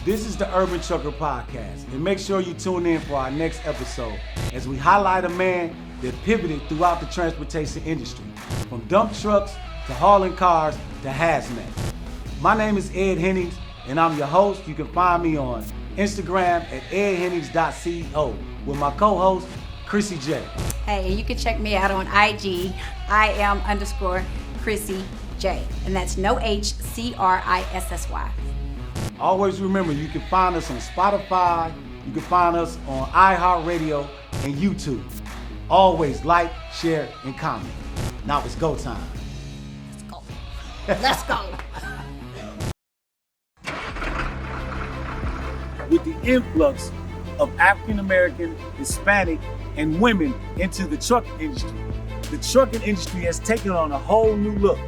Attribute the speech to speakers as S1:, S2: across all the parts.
S1: This is the Urban Trucker Podcast, and make sure you tune in for our next episode as we highlight a man that pivoted throughout the transportation industry, from dump trucks to hauling cars to hazmat. My name is Ed Hennings, and I'm your host. You can find me on Instagram at edhennings.co with my co-host, Chrissy J.
S2: Hey, you can check me out on IG. I am _Chrissy J, and that's no H, CRISSY.
S1: Always remember, you can find us on Spotify, you can find us on iHeartRadio and YouTube. Always like, share, and comment. Now it's go time.
S2: Let's go.
S1: With the influx of African American, Hispanic, and women into the trucking industry, the trucking industry has taken on a whole new look.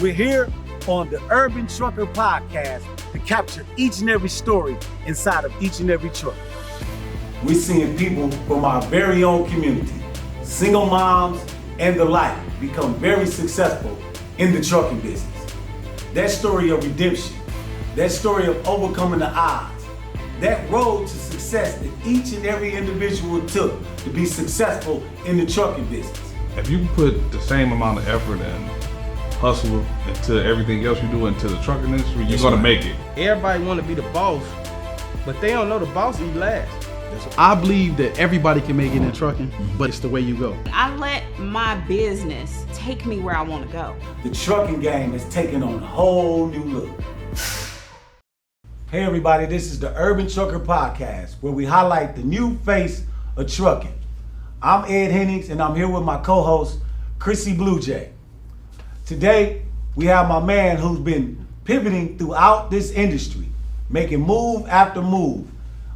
S1: We're here on the Urban Trucker Podcast to capture each and every story inside of each and every truck. We're seeing people from our very own community, single moms and the like, become very successful in the trucking business. That story of redemption, that story of overcoming the odds, that road to success that each and every individual took to be successful in the trucking business.
S3: If you put the same amount of effort and hustle into everything else you do into the trucking industry, you're gonna make it.
S4: Everybody want to be the boss, but they don't know the boss eat last. I believe that everybody can make it in trucking, but it's the way you go.
S5: I let my business take me where I want to go.
S1: The trucking game is taking on a whole new look. Hey everybody, this is the Urban Trucker Podcast, where we highlight the new face of trucking. I'm Ed Hennings, and I'm here with my co-host, Chrissy Blue Jay. Today, we have my man who's been pivoting throughout this industry, making move after move.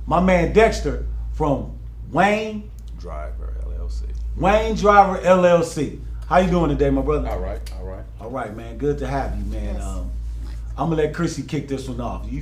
S1: My man Dexter from Wayne
S6: Driver LLC.
S1: Wayne Driver LLC. How you doing today, my brother?
S6: All right.
S1: All right, man. Good to have you, man.
S2: Yes.
S1: I'm gonna let Chrissy kick this one off. You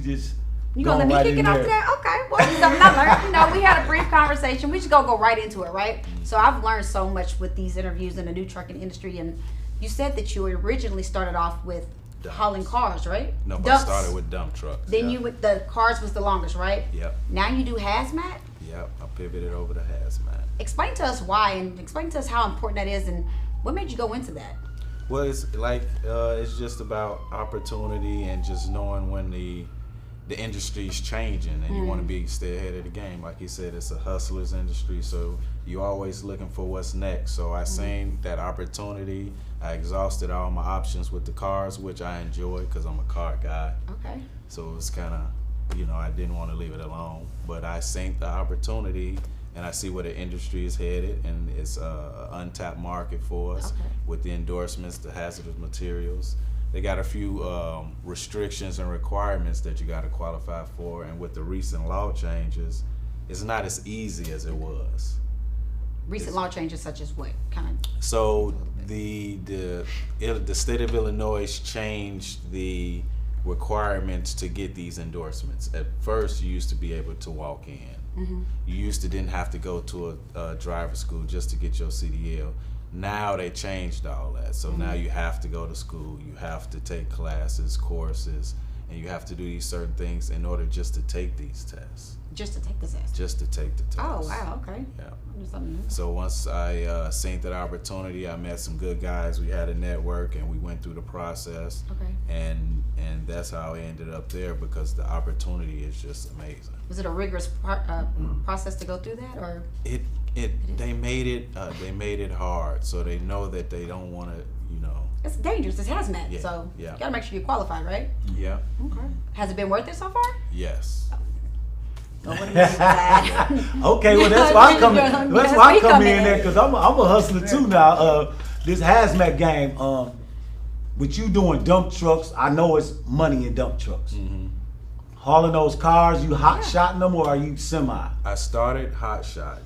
S2: gonna let me kick it off to that? Okay. Well, something I learned. We had a brief conversation. We just go right into it, right? So I've learned so much with these interviews in the new trucking industry, and you said that you originally started off with hauling cars, right?
S6: No,
S2: Dumps.
S6: I started with dump trucks.
S2: Then the cars was the longest, right?
S6: Yep.
S2: Now you do hazmat?
S6: Yep, I pivoted over to hazmat.
S2: Explain to us why, and explain to us how important that is, and what made you go into that?
S6: Well, it's like, it's just about opportunity and just knowing when the industry's changing and you want to stay ahead of the game. Like you said, it's a hustler's industry, so you're always looking for what's next. So I seen that opportunity. I exhausted all my options with the cars, which I enjoy because I'm a car guy.
S2: Okay.
S6: So it's kind of, I didn't want to leave it alone, but I seen the opportunity and I see where the industry is headed, and it's an untapped market for us with the endorsements, the hazardous materials. They got a few restrictions and requirements that you got to qualify for, and with the recent law changes, it's not as easy as it was.
S2: Recent law changes such as what kind of?
S6: So the state of Illinois changed the requirements to get these endorsements. At first, you used to be able to walk in. You didn't have to go to a driver school just to get your CDL. Now they changed all that. So now you have to go to school, you have to take classes, courses, and you have to do these certain things in order just to take these tests.
S2: Just to take the test?
S6: Just to take the test.
S2: Oh, wow, okay.
S6: Yeah.
S2: Something new.
S6: So once I seen that opportunity, I met some good guys. We had a network, and we went through the process.
S2: Okay.
S6: And that's how I ended up there, because the opportunity is just amazing.
S2: Was it a rigorous process to go through that, or?
S6: They made it hard, so they know that they don't want to,
S2: It's dangerous. It's hazmat,
S6: Yeah,
S2: so
S6: yeah.
S2: you gotta make sure you're qualified, right?
S6: Yeah.
S2: Okay. Has it been worth it so far?
S6: Yes.
S2: Oh, what do you mean by that?
S1: Okay, well that's why I come in. That's why I come in there, because I'm a hustler too now. This hazmat game, with you doing dump trucks, I know it's money in dump trucks. Hauling those cars, you hot shotting them, or are you semi?
S6: I started hot shot,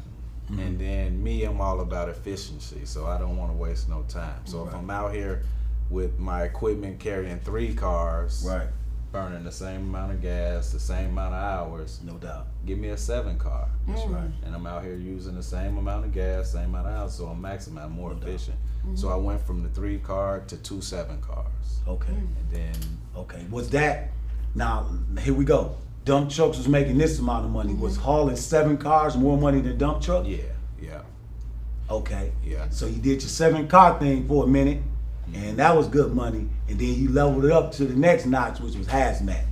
S6: and then I'm all about efficiency, so I don't want to waste no time. So if I'm out here with my equipment carrying 3 cars, burning the same amount of gas, the same amount of hours,
S1: No doubt.
S6: give me a 7 car.
S1: That's right.
S6: And I'm out here using the same amount of gas, same amount of hours, so I'm maximizing, more efficient. So I went from the 3 car to 2 7 cars.
S1: Okay.
S6: And then
S1: Okay. Was that, now here we go. dump trucks was making this amount of money. Was hauling 7 cars more money than dump truck?
S6: Yeah.
S1: Okay.
S6: Yeah.
S1: So you did your 7-car thing for a minute, and that was good money. And then you leveled it up to the next notch, which was hazmat.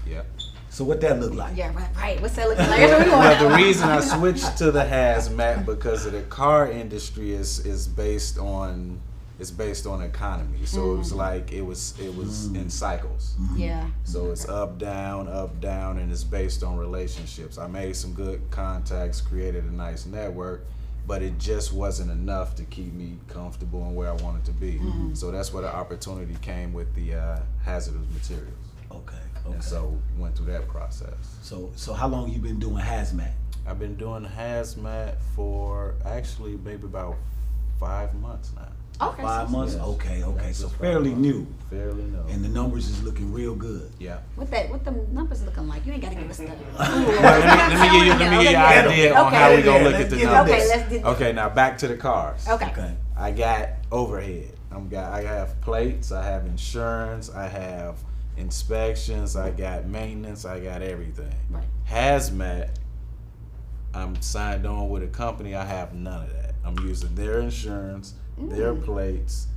S6: Yeah.
S1: So what that look like?
S2: Yeah, right. What's that looking like? That's what we want.
S6: Well, the reason I switched to the hazmat because of the car industry is based on economy. So it was like it was in cycles.
S2: Yeah.
S6: So it's up, down, and it's based on relationships. I made some good contacts, created a nice network, but it just wasn't enough to keep me comfortable and where I wanted to be. So that's where the opportunity came with the hazardous materials.
S1: Okay.
S6: And so went through that process.
S1: So how long you been doing hazmat?
S6: I've been doing hazmat for actually maybe about 5 months now.
S2: Okay.
S1: 5 months?
S6: Yes.
S1: Okay.
S6: Yeah,
S1: So
S6: just
S1: fairly
S6: 5 months.
S1: new.
S6: Fairly new.
S1: And the numbers is looking real good.
S6: Yeah.
S2: What the numbers looking like? You ain't gotta give us the.
S6: Let me give you an idea on how we gonna look at the
S1: let's get
S6: numbers.
S2: Okay, let's get.
S6: Okay, now back to the cars.
S2: Okay.
S6: I got overhead. I have plates. I have insurance. I have inspections. I got maintenance. I got everything.
S2: Right.
S6: Hazmat. I'm signed on with a company. I have none of that. I'm using their insurance, their plates,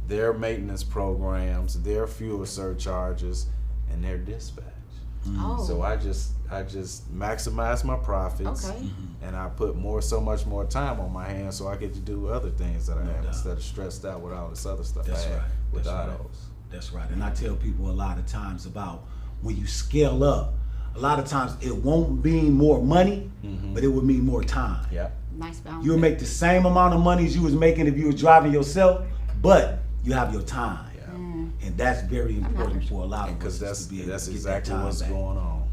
S6: their maintenance programs, their fuel surcharges, and their dispatch.
S2: Oh.
S6: So I just maximize my profits,
S2: Okay.
S6: and I put so much more time on my hands, so I get to do other things that I have
S1: doubt.
S6: instead of stressed out with all this other stuff
S1: That's
S6: I have
S1: right.
S6: with
S1: That's right.
S6: autos.
S1: That's right. And I tell people a lot of times about when you scale up, a lot of times it won't mean more money, but it will mean more time.
S6: Yeah.
S2: Nice balance.
S1: You'll make the same amount of money as you was making if you were driving yourself, but you have your time. And that's very important for a lot of us.
S6: Because
S1: is to be able
S6: that's
S1: to get
S6: exactly
S1: that time
S6: what's
S1: back.
S6: going on.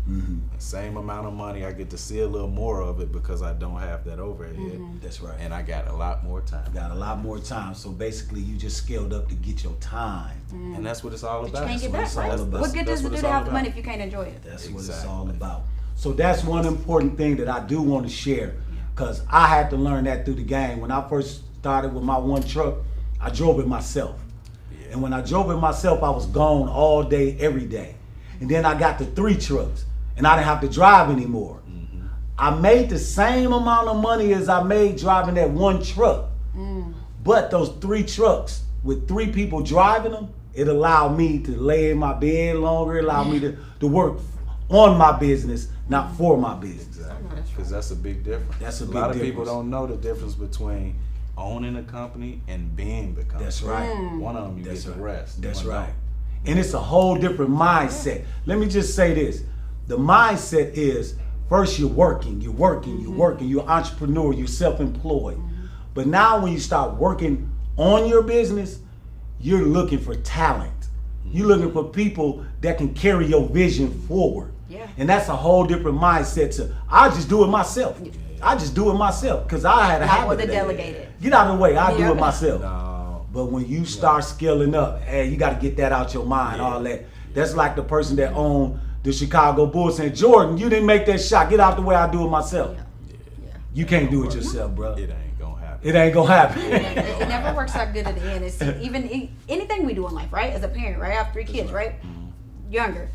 S6: The same amount of money, I get to see a little more of it because I don't have that overhead.
S1: That's right.
S6: And I got a lot more time.
S1: Got a lot more time. So basically you just scaled up to get your time.
S6: And that's what it's all
S2: But you
S6: about.
S2: can't get
S1: That's
S2: back,
S1: what
S2: right?
S1: it's all about.
S2: What good
S6: That's
S2: does it
S6: what
S2: do
S6: it's
S2: to
S6: all
S2: have the
S6: about.
S2: money if you can't enjoy it?
S1: That's what it's
S6: Exactly.
S1: all about. So that's one important thing that I do want to share, because I had to learn that through the game. When I first started with my one truck, I drove it myself. And when I drove it myself, I was gone all day, every day. And then I got the 3 trucks, and I didn't have to drive anymore. I made the same amount of money as I made driving that one truck. But those 3 trucks, with 3 people driving them, it allowed me to lay in my bed longer, it allowed me to work on my business, not for my business.
S6: Exactly. Because that's a big difference.
S1: That's a
S6: A
S1: big
S6: lot of people
S1: difference.
S6: don't know the difference between owning a company and being the company.
S1: That's right.
S6: One of them you
S1: That's
S6: get the
S1: right.
S6: rest.
S1: That's
S6: One
S1: right.
S6: don't.
S1: And it's a whole different mindset. Let me just say this. The mindset is, first you're working, you're an entrepreneur, you're self-employed. But now when you start working on your business, you're looking for talent. You're looking for people that can carry your vision forward.
S2: Yeah.
S1: And that's a whole different mindset to, I'll just do it myself. I just do it myself because I had a
S2: Not
S1: habit
S2: with
S1: of
S2: the
S1: that.
S2: delegated.
S1: Get out of the way, I'll
S2: Yeah.
S1: do it myself.
S6: No.
S1: But when you start scaling up, hey, you got to get that out your mind, all that. That's like the person that owned the Chicago Bulls saying, Jordan, you didn't make that shot. Get out the way, I'll do it myself. You can't do it yourself, bro.
S6: It ain't gonna happen.
S1: It ain't gonna happen.
S2: It never works out good at the end. It's anything we do in life, right? As a parent, right? I have 3 kids, right? Younger.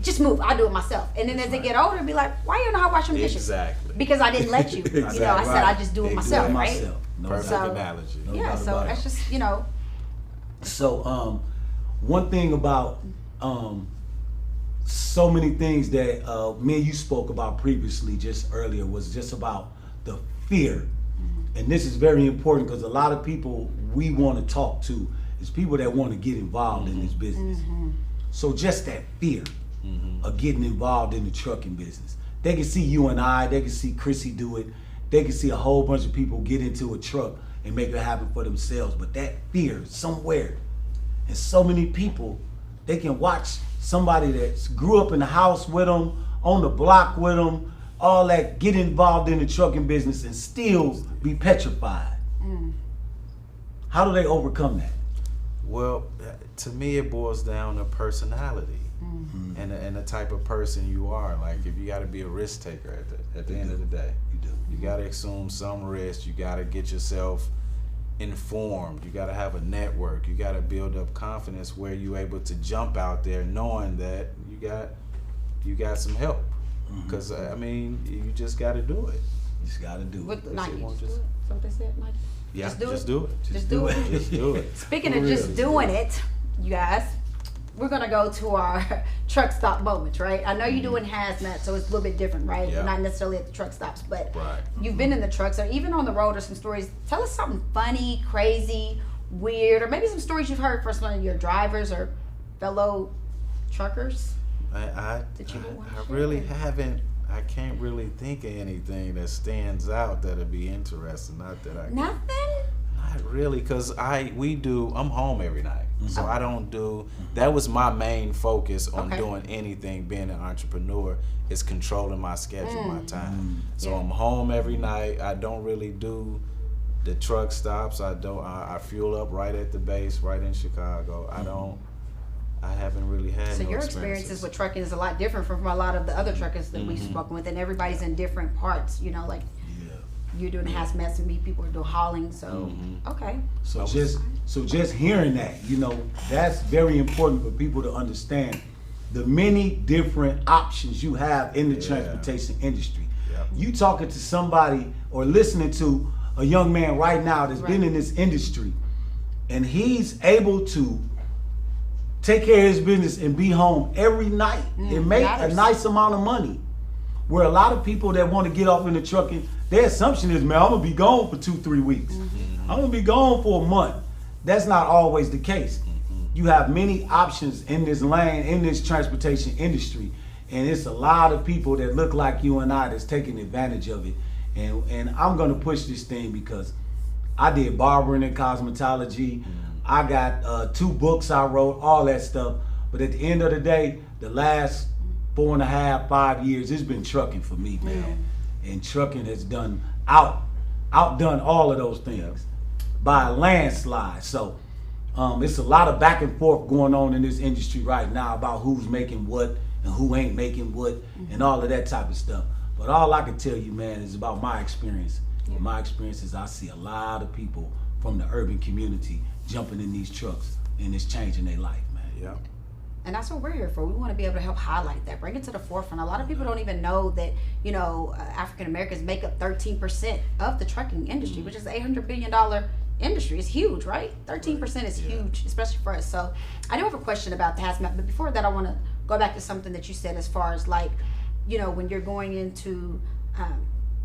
S2: Just move. I'll do it myself. And then as they get older, be like, why you know how to wash them dishes?
S6: Exactly.
S2: Because I didn't let you. You know, I said I just do it myself, right?
S1: No
S6: Perfect
S1: doubt.
S2: So-
S6: analogy.
S1: No
S2: Yeah,
S1: doubt
S2: so
S1: about
S2: that's
S1: it.
S2: just, you know,
S1: So, one thing about so many things that me and you spoke about previously, just earlier, was just about the fear. And this is very important because a lot of people we want to talk to is people that want to get involved in this business. So just that fear of getting involved in the trucking business. They can see you and I, they can see Chrissy do it, they can see a whole bunch of people get into a truck and make it happen for themselves. But that fear somewhere, and so many people, they can watch somebody that grew up in the house with them, on the block with them, all that, get involved in the trucking business and still be petrified. How do they overcome that?
S6: Well, to me, it boils down to personality and the type of person you are. Like, if you got to be a risk taker at the end of the day,
S1: You do.
S6: you got to assume some risk. You got to get yourself informed. You got to have a network. You got to build up confidence where you're able to jump out there knowing that you got some help. Because I mean, you just got to do it.
S1: You just got to do it.
S2: What, Nike,
S6: It won't
S2: just do it. That's what they said, Nike.
S6: Yeah,
S2: Just do it.
S6: just do it.
S2: Just do it.
S6: Just do it.
S2: Speaking
S6: For
S2: of
S6: real,
S2: just doing it, you guys, we're gonna go to our truck stop moments, right? I know you're doing hazmat, so it's a little bit different, right?
S6: Yeah.
S2: We're not necessarily at the truck stops, but
S6: Right.
S2: you've been in the trucks, or even on the road, or some stories. Tell us something funny, crazy, weird, or maybe some stories you've heard from some of your drivers or fellow truckers.
S6: I
S2: That you would wanna share?
S6: really haven't. I can't really think of anything that stands out that'd be interesting. Not that I.
S2: Nothing.
S6: Not really, cause I'm home every night, so I don't do. That was my main focus on
S2: Okay.
S6: doing anything. Being an entrepreneur is controlling my schedule, my time. So
S2: Yeah.
S6: I'm home every night. I don't really do the truck stops. I fuel up right at the base, right in Chicago. I haven't really had.
S2: So
S6: no
S2: your experiences with trucking is a lot different from a lot of the other truckers that we've spoken with, and everybody's in different parts. You know, like you're doing hazmat, and me people are doing hauling. So okay.
S1: So just hearing that, that's very important for people to understand the many different options you have in the transportation industry.
S6: Yep.
S1: You talking to somebody or listening to a young man right now that's been in this industry, and he's able to take care of his business and be home every night and make a nice amount of money. Where a lot of people that want to get off in the trucking, their assumption is, man, I'm gonna be gone for 2-3 weeks. I'm gonna be gone for a month. That's not always the case. You have many options in this lane, in this transportation industry, and it's a lot of people that look like you and I that's taking advantage of it. And I'm gonna push this thing because I did barbering and cosmetology. I got 2 books I wrote, all that stuff. But at the end of the day, the last 4.5, 5 years, it's been trucking for me, man. And trucking has outdone all of those things by a landslide. So it's a lot of back and forth going on in this industry right now about who's making what and who ain't making what and all of that type of stuff. But all I can tell you, man, is about my experience. And my experience is I see a lot of people from the urban community jumping in these trucks, and it's changing their life, man.
S6: Yeah.
S2: And that's what we're here for. We want to be able to help highlight that, bring it to the forefront. A lot of people don't even know that, African Americans make up 13% of the trucking industry, which is an $800 billion industry. It's huge, right? 13% is huge, especially for us. So I do have a question about the hazmat, but before that, I want to go back to something that you said as far as like, when you're going into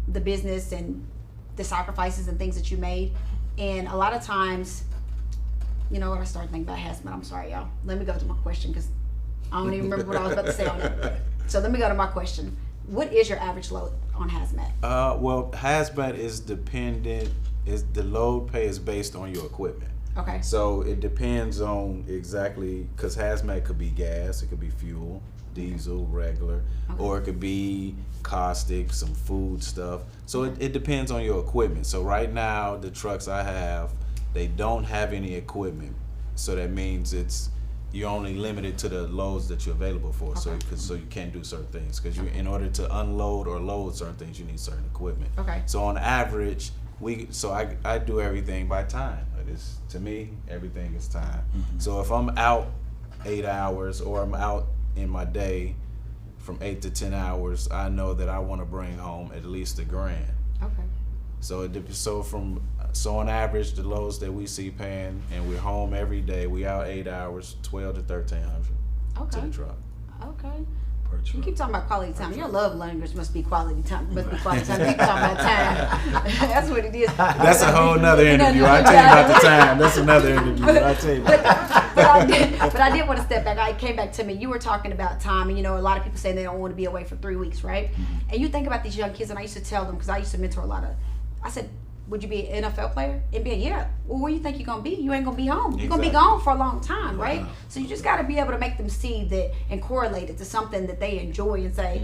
S2: the business and the sacrifices and things that you made. And a lot of times, I started thinking about hazmat. I'm sorry, y'all. Let me go to my question because I don't even remember what I was about to say on it. So let me go to my question. What is your average load on hazmat?
S6: Well, hazmat is dependent. The load pay is based on your equipment.
S2: Okay.
S6: So it depends on exactly, because hazmat could be gas, it could be fuel, diesel, regular, or it could be caustic, some food stuff. So it depends on your equipment. So right now, the trucks I have, they don't have any equipment. So that means you're only limited to the loads that you're available for. So you can't do certain things because in order to unload or load certain things, you need certain equipment.
S2: Okay.
S6: So on average, I do everything by time. To me, everything is time. So if I'm out 8 hours or I'm out in my day from 8 to 10 hours, I know that I want to bring home at least $1,000.
S2: Okay.
S6: So on average, the loads that we see paying, and we're home every day, we out 8 hours, $1,200 to $1,300 to the truck.
S2: Okay.
S1: Per
S2: You
S1: truck.
S2: keep talking about quality time. Your love language must be quality time. Must be quality time. You keep talking about time. That's what it is.
S6: That's a whole nother interview. I'll tell you about the time. That's another interview. I'll tell you about
S2: But I did want to step back. I came back to me. You were talking about time, and a lot of people say they don't want to be away for 3 weeks, right? And you think about these young kids, and I used to tell them, because I used to mentor a lot of, I said, would you be an NFL player? NBA, yeah. Well, where you think you're going to be? You ain't going to be home. You're going to be gone for a long time, right? So you just got to be able to make them see that and correlate it to something that they enjoy and say,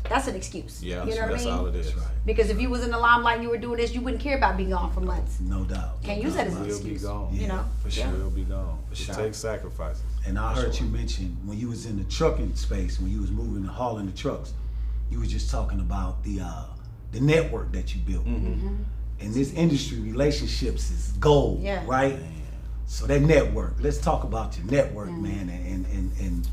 S2: that's an excuse.
S6: Yeah,
S2: you know what I
S6: that's
S2: mean?
S6: all it is.
S1: Right.
S2: Because if you was in the limelight and you were doing this, you wouldn't care about being gone for months.
S1: No doubt.
S2: Can't use that as an
S6: We'll
S2: excuse.
S6: be gone.
S2: You know?
S1: For sure.
S6: We'll be gone. It
S1: sure.
S6: takes sacrifices.
S1: And I
S6: For
S1: heard
S6: sure.
S1: you mention when you was in the trucking space, when you was moving and hauling the trucks, you was just talking about the network that you built. And this industry, relationships is gold, right? So that network, let's talk about your network, man, and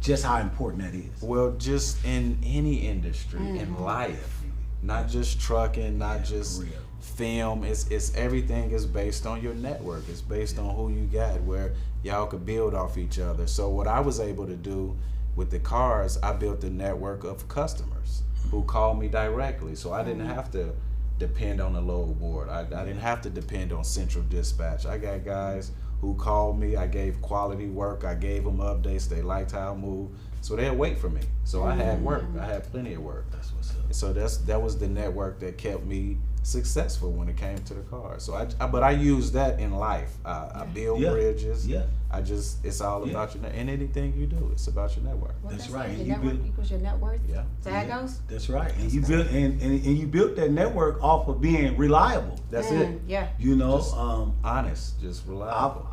S1: just how important that is.
S6: Well, just in any industry, in life, not just trucking, not just film. It's everything is based on your network. It's based on who you got, where y'all could build off each other. So what I was able to do with the cars, I built a network of customers who called me directly. So I didn't have to depend on the load board. I didn't have to depend on central dispatch. I got guys who called me. I gave quality work. I gave them updates. They liked how I moved. So they'd wait for me. So I had work. I had plenty of work.
S1: That's what's up.
S6: So that was the network that kept me successful when it came to the car. So but I use that in life. I build bridges.
S1: Yeah.
S6: It's all about your and anything you do, it's about your network.
S2: Well,
S1: That's right.
S2: Your network equals your net worth.
S6: Yeah.
S2: So that goes.
S1: That's right. And you built and you built that network off of being reliable.
S6: That's it.
S2: Yeah.
S1: You know,
S6: Just honest, just reliable.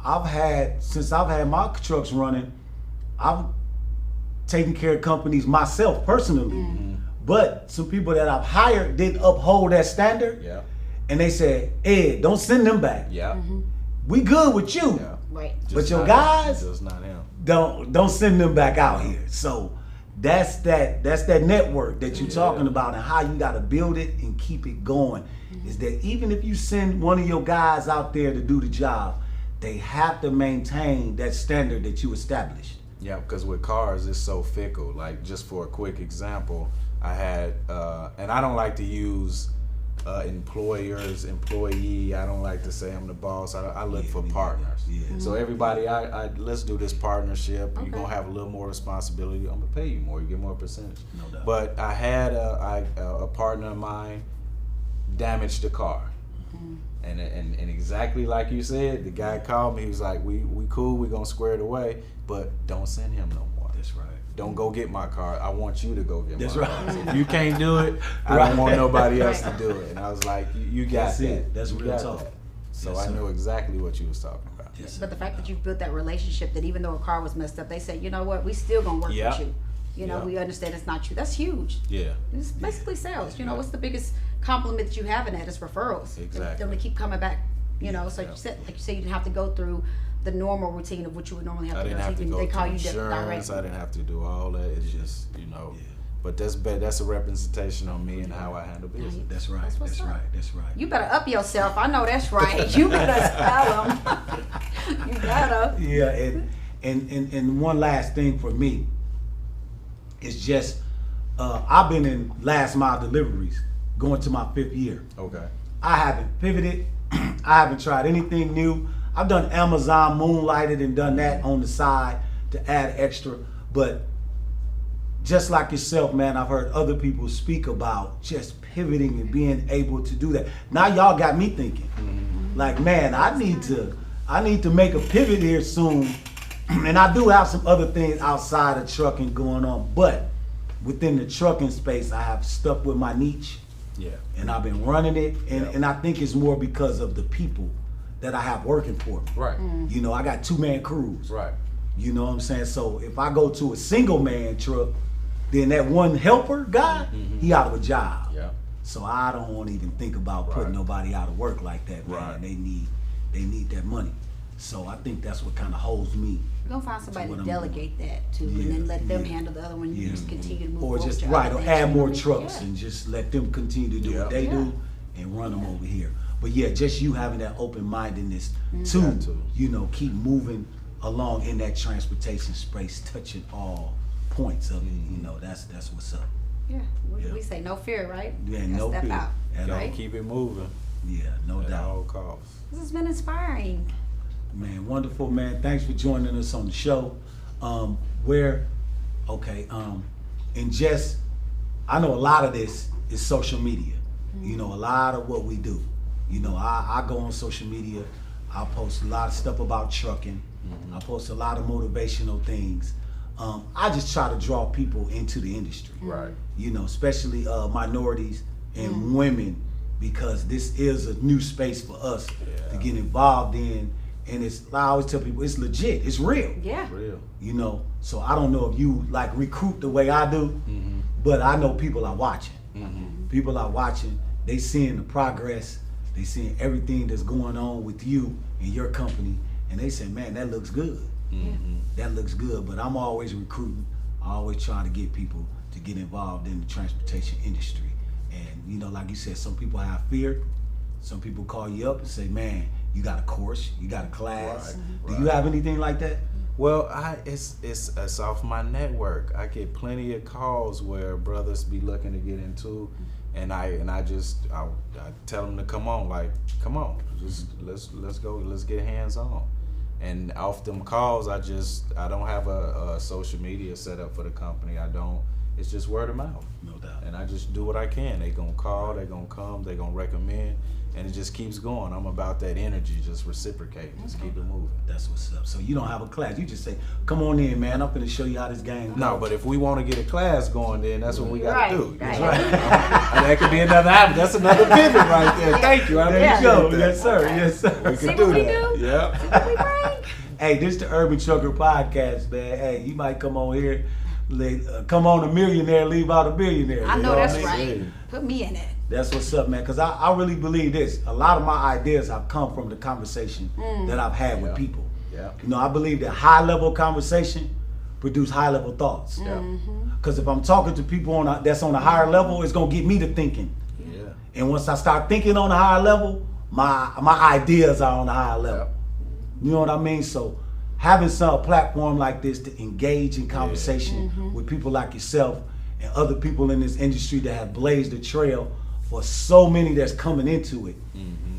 S1: since I've had my trucks running, I've taken care of companies myself personally. But some people that I've hired didn't uphold that standard.
S6: Yeah.
S1: And they said, Ed, don't send them back.
S6: Yeah.
S1: We good with you.
S6: Yeah.
S2: Right.
S1: But your
S6: not
S1: guys,
S6: him. Just not him.
S1: don't send them back out here. So that's that network that you're talking about, and how you got to build it and keep it going. Is that even if you send one of your guys out there to do the job, they have to maintain that standard that you established.
S6: Yeah, because with cars, it's so fickle. Like, just for a quick example, I had, and I don't like to use employers, employee. I don't like to say I'm the boss. I look for partners.
S1: Yeah.
S6: So everybody, I let's do this partnership.
S2: Okay.
S6: You're gonna have a little more responsibility. I'm gonna pay you more. You get more percentage.
S1: No doubt.
S6: But I had a partner of mine damage the car. And exactly like you said, the guy called me. He was like, "We cool. We gonna square it away, but don't send him no more.
S1: That's right.
S6: Don't go get my car. I want you to go get
S1: That's
S6: my
S1: right.
S6: car. So if you can't do it, I
S1: Right.
S6: don't want nobody else to do it." And I was like, "You got
S1: That's
S6: that.
S1: it. That's
S6: You
S1: real
S6: got
S1: talk.
S6: that." So
S1: Yes,
S6: I
S1: sir.
S6: knew exactly what you was talking about.
S1: Yes,
S2: But the fact that you built that relationship, that even though a car was messed up, they said, you know what, we still gonna work
S6: Yeah.
S2: with you. You know,
S6: Yeah.
S2: we understand it's not you. That's huge.
S6: Yeah.
S2: It's basically sales. You know, what's the biggest compliment that you have in that is referrals.
S6: Exactly.
S2: Them to keep coming back. You know, so
S6: Yeah.
S2: like you said, you didn't have to go through the normal routine of what you would normally have
S6: I
S2: to
S6: didn't
S2: go
S6: have to
S2: through.
S6: go
S2: They call
S6: through
S2: you
S6: insurance.
S2: directly.
S6: I didn't have to do all that. It's just, But that's a representation on me and how I handle business.
S1: That's right.
S2: That's what's
S1: That's
S2: up.
S1: right. That's right.
S2: You better up yourself. I know that's right. You better tell them. You gotta.
S1: Yeah, and one last thing for me is just I've been in last mile deliveries going to my 5th year.
S6: Okay.
S1: I haven't pivoted. I haven't tried anything new. I've done Amazon, moonlighted, and done that on the side to add extra. But just like yourself, man, I've heard other people speak about just pivoting and being able to do that. Now y'all got me thinking, like, man, I need to make a pivot here soon. And I do have some other things outside of trucking going on, but within the trucking space, I have stuck with my niche.
S6: Yeah.
S1: And I've been running it, and,
S6: Yeah.
S1: and I think it's more because of the people that I have working for me.
S6: Right.
S1: You know, I got 2-man crews.
S6: Right.
S1: You know what I'm saying? So if I go to a single man truck, then that one helper guy, he out of a job.
S6: Yeah.
S1: So I don't want to even think about putting
S6: Right.
S1: nobody out of work like that, man.
S6: Right.
S1: They need that money. So I think that's what kind of holds me.
S2: You're gonna find somebody
S1: what
S2: to
S1: I'm
S2: delegate that to,
S1: Yeah,
S2: and then let them
S1: yeah.
S2: handle the other one. You
S1: Yeah.
S2: just continue to move
S1: Or
S2: forward.
S1: just
S2: with your
S1: right,
S2: other
S1: or
S2: things,
S1: add
S2: you know
S1: more
S2: what I mean?
S1: trucks
S2: Yeah.
S1: and just let them continue to do
S6: Yeah.
S1: what they
S2: Yeah.
S1: do and run them over here. But yeah, just you having that open mindedness to,
S6: Got to.
S1: keep moving along in that transportation space, touching all points of it. That's what's up.
S2: Yeah.
S1: Yeah.
S2: We say no fear, right?
S1: Yeah,
S2: Gotta
S1: no
S2: step
S1: fear
S2: out.
S1: at
S6: Gotta
S1: all.
S6: keep it moving
S1: Yeah, no
S6: at
S1: doubt.
S6: all costs.
S2: This has been inspiring.
S1: Man, wonderful, man. Thanks for joining us on the show. And just, I know a lot of this is social media. A lot of what we do. I go on social media. I post a lot of stuff about trucking. I post a lot of motivational things. I just try to draw people into the industry.
S6: Right.
S1: Especially minorities and women, because this is a new space for us to get involved in. And I always tell people, it's legit, it's real.
S2: Yeah.
S6: Real.
S1: So I don't know if you like recruit the way I do, but I know people are watching. People are watching, they seeing the progress, they seeing everything that's going on with you and your company, and they say, man, that looks good. That looks good, but I'm always recruiting. I always trying to get people to get involved in the transportation industry. And you know, like you said, some people have fear. Some people call you up and say, man, you got a course, you got a class. Do you have anything like that?
S6: Well, it's off my network. I get plenty of calls where brothers be looking to get into, and I tell them to come on, just let's go, let's get hands on. And off them calls, I don't have a social media set up for the company. It's just word of mouth.
S1: No doubt.
S6: And I just do what I can. They gonna call, they gonna come, they gonna recommend, and it just keeps going. I'm about that energy, just reciprocate, just keep it moving.
S1: That's what's up. So you don't have a class. You just say, come on in, man. I'm gonna show you how this game goes.
S6: No, but if we want to get a class going, then that's what we got to do.
S2: Right.
S6: That could be another option. That's another pivot right there. Thank you. I
S1: There you
S6: appreciate
S1: go.
S6: that.
S1: Yes, sir. Yes, sir.
S6: We
S2: See
S6: can
S2: what
S6: do
S2: we
S6: that.
S2: do?
S6: Yeah.
S2: See what we bring?
S1: Hey, this is the Urban Trucker Podcast, man. Hey, you might come on here, come on a millionaire, leave out a billionaire.
S2: I
S1: You
S2: know
S1: what
S2: that's
S1: mean?
S2: right. Put me in it.
S1: That's what's up, man. Because I really believe this. A lot of my ideas have come from the conversation that I've had with people.
S6: Yeah.
S1: You know, I believe that high-level conversation produce high-level thoughts. Because if I'm talking to people that's on a higher level, it's going to get me to thinking.
S6: Yeah.
S1: And once I start thinking on a higher level, my ideas are on a higher level.
S6: Yep.
S1: You know what I mean? So having a platform like this to engage in conversation with people like yourself and other people in this industry that have blazed the trail for so many that's coming into it,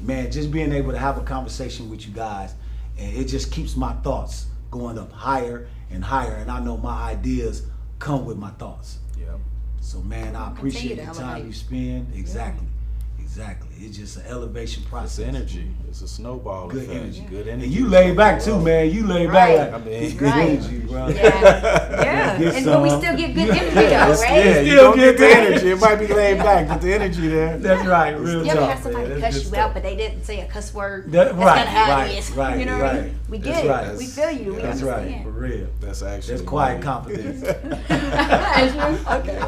S1: man, just being able to have a conversation with you guys, and it just keeps my thoughts going up higher and higher, and I know my ideas come with my thoughts.
S6: Yep.
S1: So man, I appreciate the
S2: Continue to
S1: time
S2: elevate.
S1: you spend. Exactly. It's just an elevation
S6: It's
S1: process.
S6: energy. It's a snowball
S1: Good
S6: effect.
S1: energy.
S6: Good energy.
S1: And you laid back too, man. You laid
S2: Right.
S1: back.
S6: I mean,
S1: Good
S2: Right.
S1: energy, bro.
S2: Yeah.
S1: Get
S2: But we
S1: some.
S2: still get good energy though,
S6: Yes,
S2: right?
S6: yeah, you
S1: Still
S6: don't get the
S1: get that.
S6: energy. It might be laid back, but the energy there.
S1: That's right. Real
S2: You ever
S1: talk,
S2: have somebody
S1: man.
S2: cuss
S1: That's
S2: you
S1: good
S2: out,
S1: stuff.
S2: but they didn't say a cuss word?
S1: That-
S2: That's
S1: right,
S2: kind of how
S1: right,
S2: it is.
S1: right,
S2: You know what I
S1: right.
S2: mean? We
S1: That's
S2: get it.
S1: right.
S2: We feel you. We
S1: That's right.
S2: understand.
S1: For real.
S6: That's actually
S1: That's quiet
S6: me.
S1: confidence.
S2: Okay.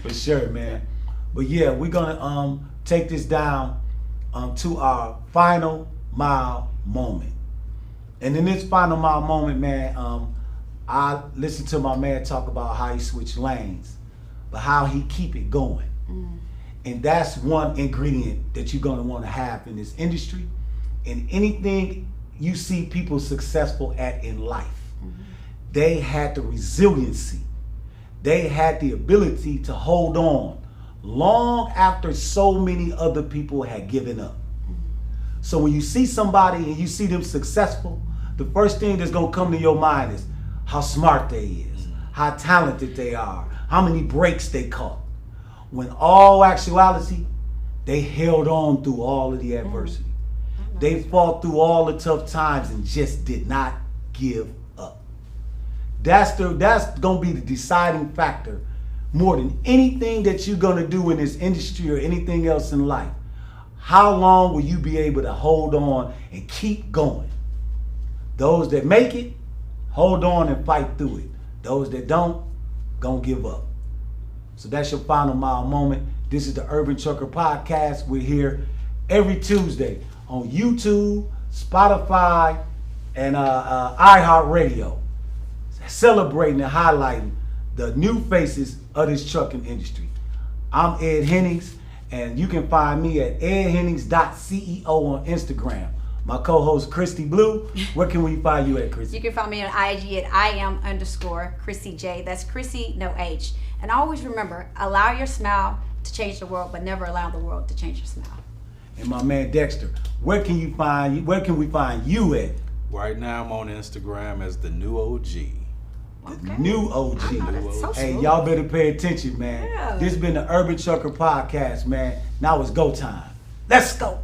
S1: For sure, man. But yeah, we're gonna take this down to our final mile moment. And in this final mile moment, man, I listened to my man talk about how he switched lanes, but how he keep it going. And that's one ingredient that you're gonna want to have in this industry, and anything you see people successful at in life. They had the resiliency. They had the ability to hold on long after so many other people had given up. So when you see somebody and you see them successful, the first thing that's gonna come to your mind is how smart they is, how talented they are, how many breaks they caught. When all actuality, they held on through all of the adversity. They fought through all the tough times and just did not give up. That's gonna be the deciding factor more than anything that you're gonna do in this industry or anything else in life. How long will you be able to hold on and keep going? Those that make it, hold on and fight through it. Those that don't, gonna give up. So that's your final mile moment. This is the Urban Trucker Podcast. We're here every Tuesday on YouTube, Spotify, and iHeartRadio, celebrating and highlighting the new faces of this trucking industry. I'm Ed Hennings, and you can find me at edhennings.ceo on Instagram. My co-host Christy Blue, where can we find you at, Christy?
S2: You can find me on IG at IAM_Chrissy J. That's Chrissy, no H. And always remember, allow your smile to change the world, but never allow the world to change your smile.
S1: And my man Dexter, where can we find you at?
S6: Right now, I'm on Instagram as the new OG.
S1: The new OG.
S2: That's so
S1: Hey,
S2: smooth.
S1: y'all better pay attention, man.
S2: Yeah.
S1: This has been the Urban Trucker Podcast, man. Now it's go time. Let's go.